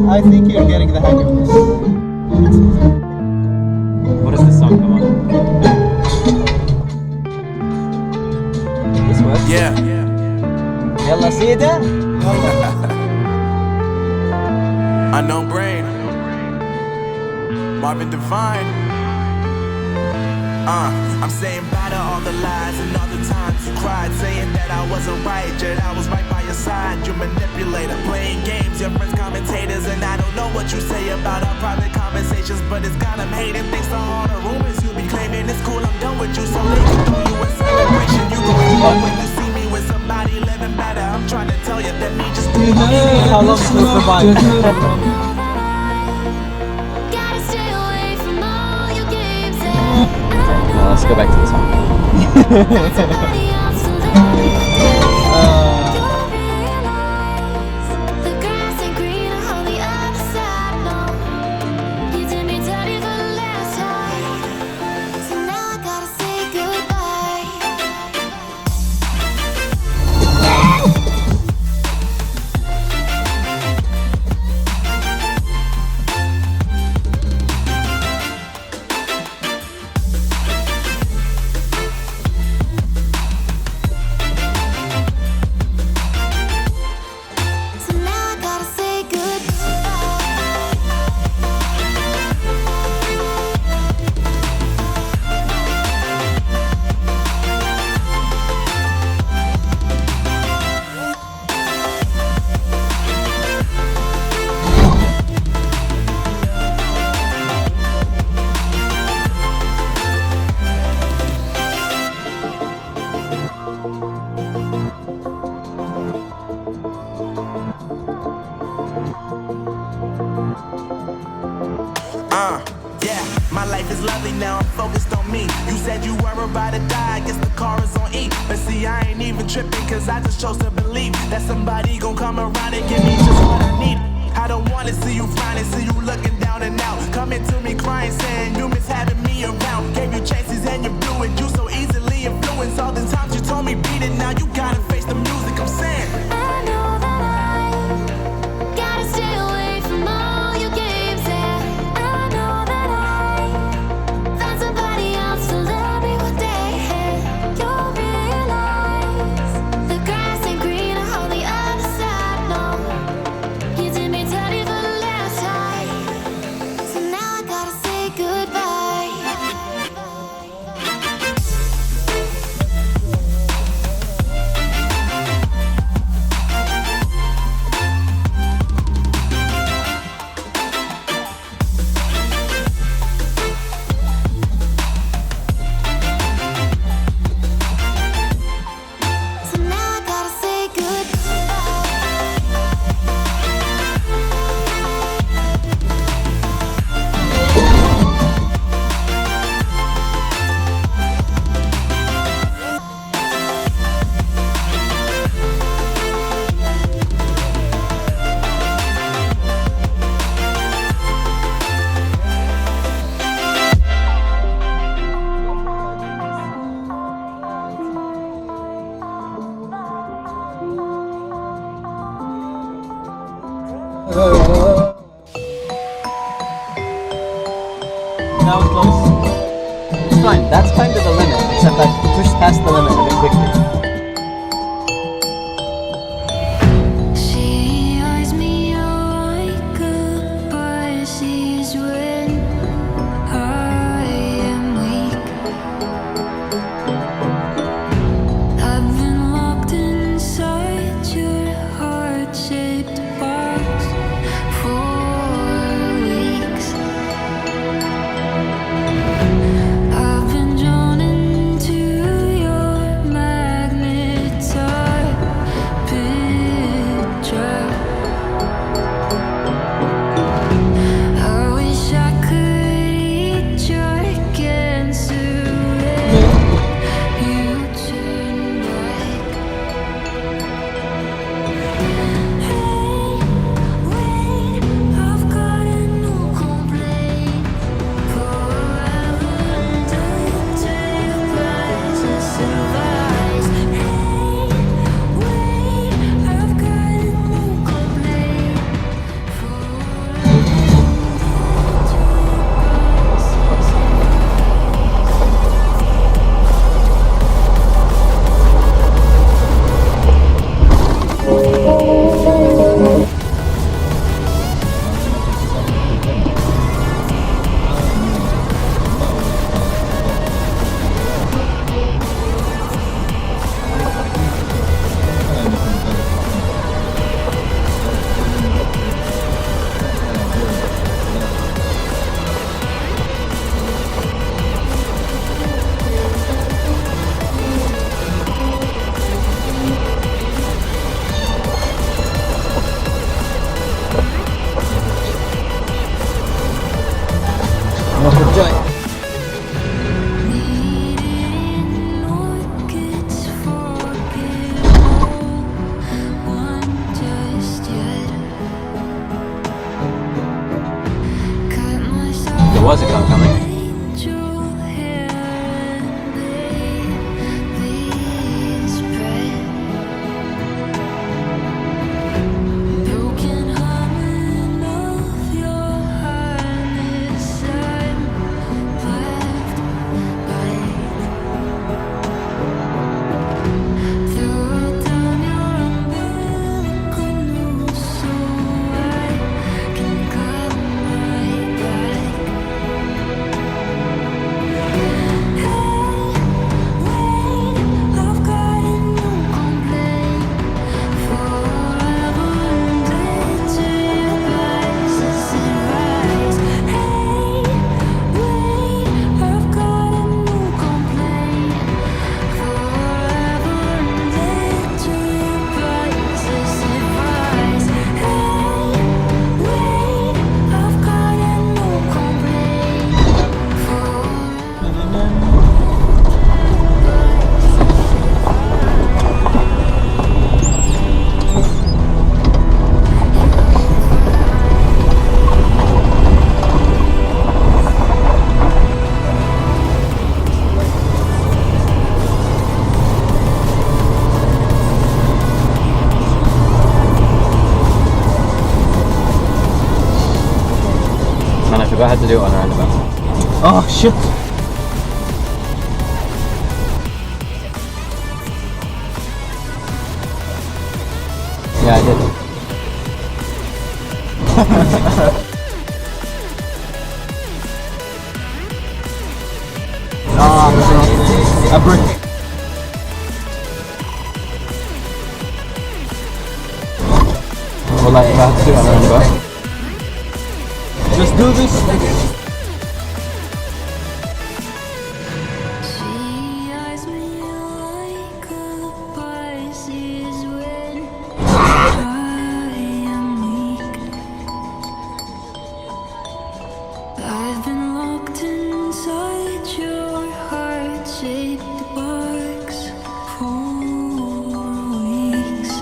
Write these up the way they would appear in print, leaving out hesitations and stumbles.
I think you're getting the hang of this. What is this song? Come on. This works? Yeah. Yalla سيدة. Unknown brain. Marvin Divine. I'm saying bye to all the lies and all the times you cried, saying that I wasn't right, yet I was right by your side. You manipulator, playing games, your friends commentators, and I don't know what you say about our private conversations, but it's got them hating. Thanks to all the rumors you be claiming. It's cool, I'm done with you, so they can throw you a celebration. You going up when you see me with somebody living better. I'm trying to tell you that me just How long will it survive? Let's go back to the song. Yeah, my life is lovely now, I'm focused on me. You said you were about to die, I guess the car is on E. But see, I ain't even tripping, cause I just chose to believe that somebody gon' come around and give me just what I need. I don't wanna see you frowning, see you looking down and out, coming to me crying, saying you miss having me around. Gave you chances and you blew it, you so easily influenced. All the times you told me beat it, now you gotta face the music, I'm saying I know that I gotta stay away from all your games, yeah. I know that I found somebody else to love me one day, yeah. You'll realize the grass ain't greener on the other side, no. You did me dirty for the last time, so now I gotta say goodbye. So now I gotta say Now it's close. It's fine. That's kind of the limit, except I pushed past the limit a bit quickly. She eyes me like a Pisces when I am weak. I've been locked inside your heart-shaped box for weeks. I've been drawn into your was a car coming. Man, I forgot I had to do it on a roundabout. Oh shit! Yeah, I did. Ah, a brick. Well, like, if I had to do it on a roundabout. Just do this. She eyes me like a Pisces when I am weak. I've been locked inside your heart-shaped box for weeks.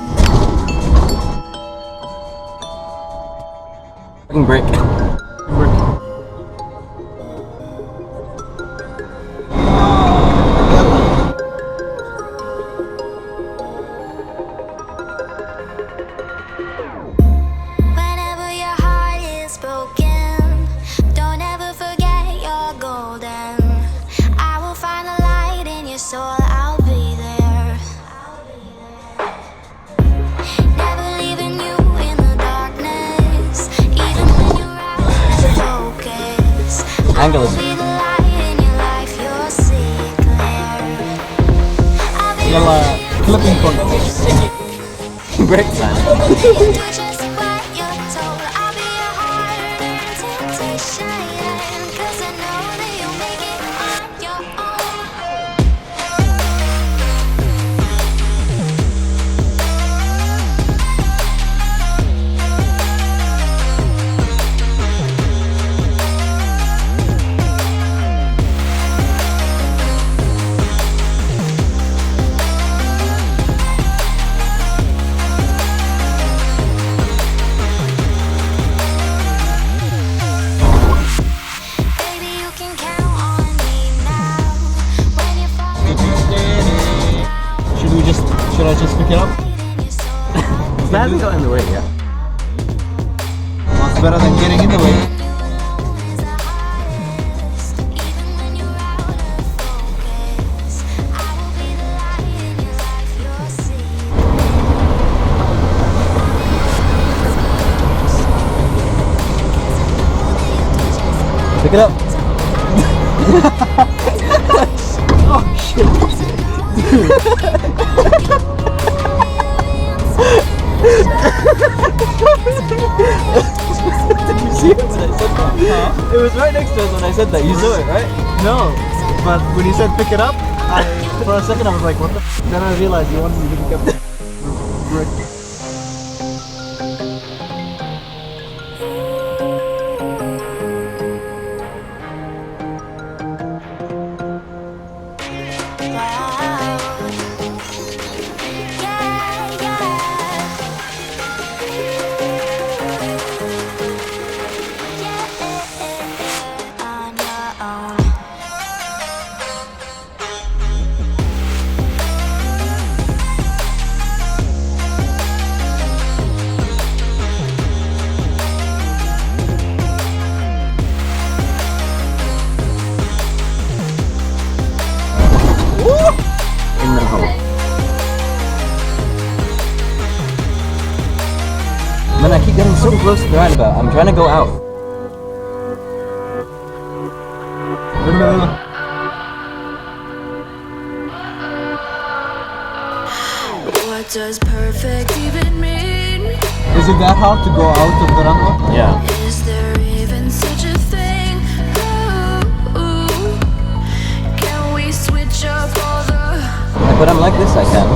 Fucking brick. Whenever your heart is broken, don't ever forget you're golden. I will find the light in your soul, I'll be there. Never leaving you in the darkness, even when you're out of focus. Angle is- I'll be the light in your life, you'll see it clear. I'll be Yalla, clipping point. Brick, man. just what you're told. I'll be your heart and temptation, 'cause I know that you'll make it on your Baby, you can count on me now. When you're falling Should I just pick it up? in your soul, That hasn't got in the way yet. Well, it's better than getting in the way. is the hardest. Even when you're out of focus, I will be the light in your life, you'll see. Pick it up. Did you see it when I said that? Huh? It was right next to us when I said that. You saw it, right? No, but when you said pick it up, for a second I was like, what the f? Then I realized you wanted me to pick up the brick. too close to the roundabout. I'm trying to go out. What does perfect even mean? Is it that hard to go out of the roundabout? Yeah. Is there even such a thing? Ooh, can we switch up all the Like when I'm like this, I can.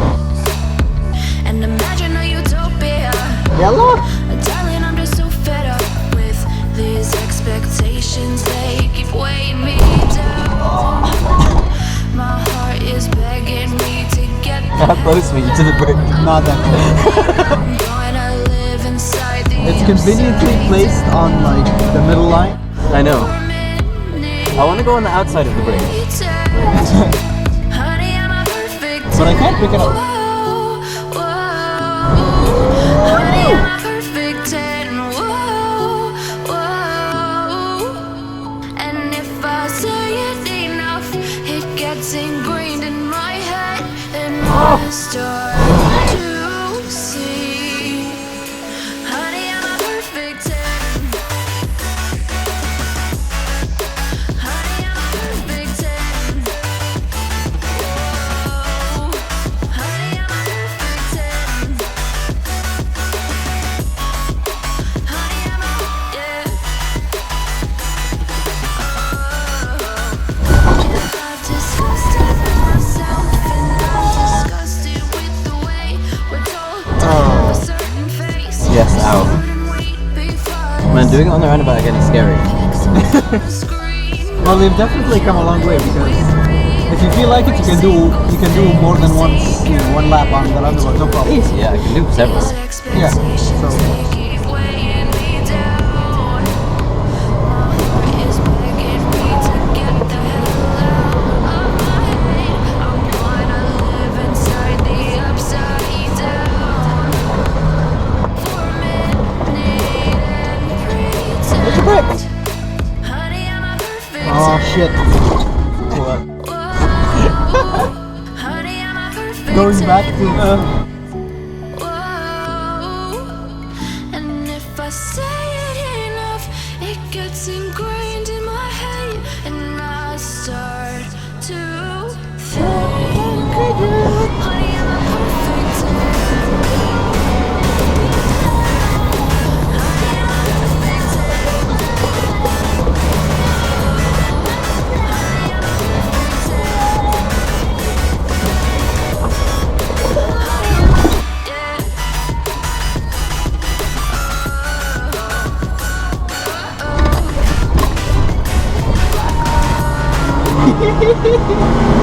and imagine a utopia? Yalla? Darling, I'm just so fed up with these expectations. They keep weighing me down. My heart is begging me to get How close were you to the brick? Not that close. I'm gonna live inside the It's conveniently placed on like the middle line. I know. I want to go on the outside of the brick. Honey, I'm a perfect But I can't pick it up. Whoa, honey, I'm a perfect 10. Whoa, whoa. And if I say it enough, it gets ingrained in my head, and I start to see. Honey, I'm a perfect 10. Honey, I'm a perfect 10. Whoa, honey, I'm a perfect 10. Honey, I'm a, yeah. I've disgusted myself, and I'm disgusted with the way we're told to have a certain face. Yes, ow. Man, doing it on the roundabout again is scary. Well, they've definitely come a long way because if you feel like it, you can do more than once, one lap on the roundabout, no problem. Easy, yeah, I can do several. Yeah. So It's a brick! oh shit. Going back to and if I say it enough, it gets ingrained in my head, and I start to think. Honey, I'm a perfect 10. Honey, I'm a perfect 10. Honey, I'm a perfect 10. Yeah.